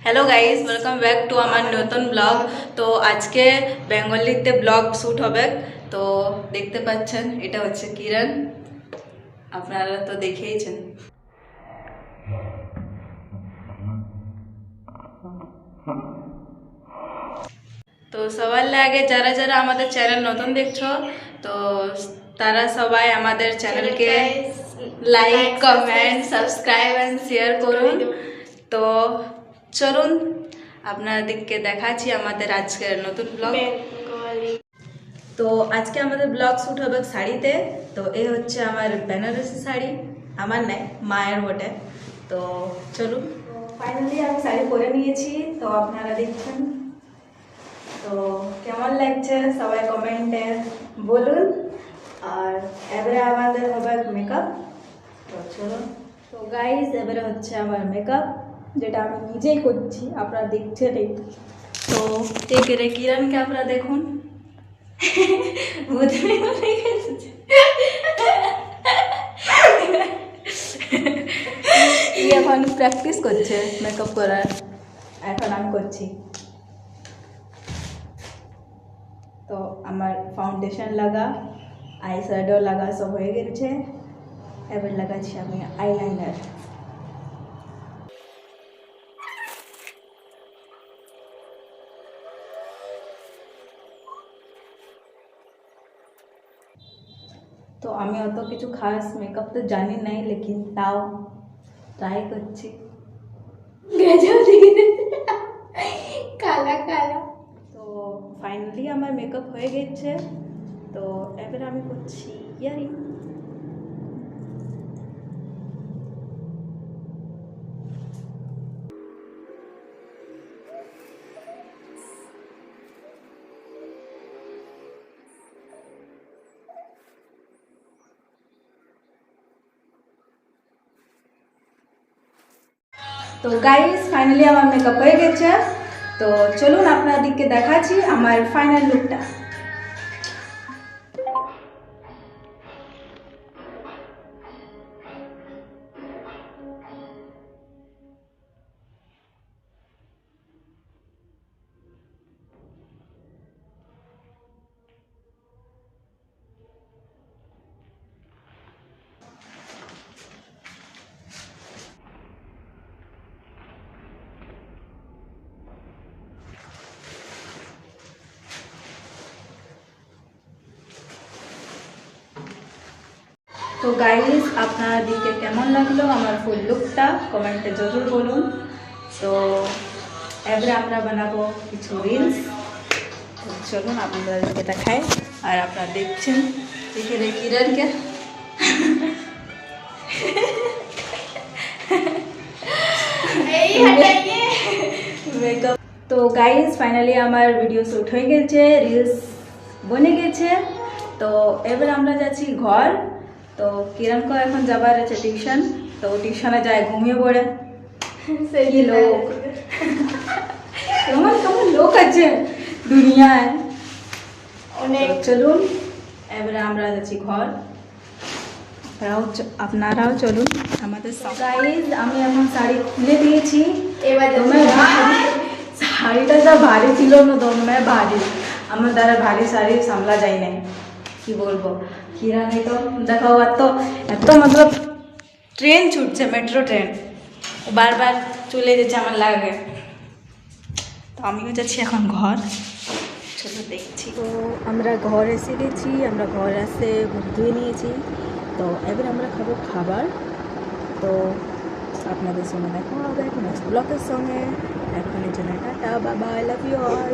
Hello guys, welcome back to আমার নতুন blog. তো আজকে বেঙ্গলিতে ব্লগ শ্যুট হবে। তো দেখতে পাচ্ছেন এটা হচ্ছে কিরণ, আপনারা তো দেখেইছেন। তো সবার আগে যারা যারা আমাদের চ্যানেল নতুন দেখছো, তো তারা সবাই আমাদের চ্যানেলকে like, comment, subscribe and share করুন। তো চলুন আপনাদেরকে দেখাচ্ছি আমাদের আজকের নতুন ব্লগ। তো আজকে আমাদের ব্লগ শ্যুট হবে শাড়িতে। তো এই হচ্ছে আমার বেনারসি শাড়ি, আমার নাই, মায়ের বটে। তো চলুন, ফাইনালি আমি শাড়ি পরে নিয়েছি। তো আপনারা দেখছেন, তো কেমন লাগছে সবাই কমেন্টে বলুন। আর এবারে আমাদের হবে মেকআপ। তো চলুন। তো গাইস, এবারে হচ্ছে আমার মেকআপ, যেটা আমি নিজেই করছি, আপনারা দেখছেন এই। তো এবারে কিরণকে আপনারা দেখুন, বুঝলি বলে গেছে। এখন প্র্যাকটিস করছে মেকআপ করার, এখন আমি করছি। তো আমার ফাউন্ডেশন লাগা, আই শ্যাডো লাগা সব হয়ে গেছে। এবার লাগাচ্ছি আমি আইলাইনার। তো আমি অত কিছু খাস মেকআপ তো জানি নাই, লেকিন তাও ট্রাই করছি। কালা কালা। তো ফাইনালি আমার মেকআপ হয়ে গেছে। তো এবার আমি করছি ইয়ারিং। তো গাইস, ফাইনালি আমার মেকআপ হয়ে গেছে। তো চলুন আপনাদেরকে দেখাচ্ছি আমার ফাইনাল লুকটা। তো গাইস, আপনাদেরকে কেমন লাগলো আমার ফুল লুকটা কমেন্টে জরুর বলুন। তো এবারে আমরা বানাবো কিছু রিলস। তো চলুন আপনাদেরকে দেখাই। আর আপনারা দেখছেন এখানে কিরণকে মেকআপ। তো গাইস, ফাইনালি আমার ভিডিও শ্যুট হয়ে গেছে, রিলস বনে গেছে। তো এবার আমরা যাচ্ছি ঘর। তো কিরণকে এখন যাবার আছে টিউশন। তো টিউশনে যায়, ঘুমিয়ে পড়ে। সেই লোক কেমন কেমন লোক আছে দুনিয়ায় অনেক। চলুন এবারে আমরা যাচ্ছি ঘর, আপনারাও চলুন আমাদের গাইস। আমি এখন শাড়ি খুলে দিয়েছি। এবার শাড়িটা যা ভারী ছিল না, দমে ভারী, আমার দ্বারা ভারী শাড়ি সামলা যায় নাই, কি বলবো। কিরানে তো দেখাও, এত এত মতলব ট্রেন ছুটছে, মেট্রো ট্রেন বারবার চলে যাচ্ছে, আমার লাগে। তো আমিও যাচ্ছি এখন ঘর, চলো দেখছি। তো আমরা ঘর এসে গেছি, আমরা ঘর এসে মুখ ধুয়ে নিয়েছি। তো এবার আমরা খাবো খাবার। তো আপনাদের সঙ্গে দেখা হবে নেক্সট ব্লগের সঙ্গে। এখনের জন্য টাটা, বাবা, আই লাভ ইউ অল।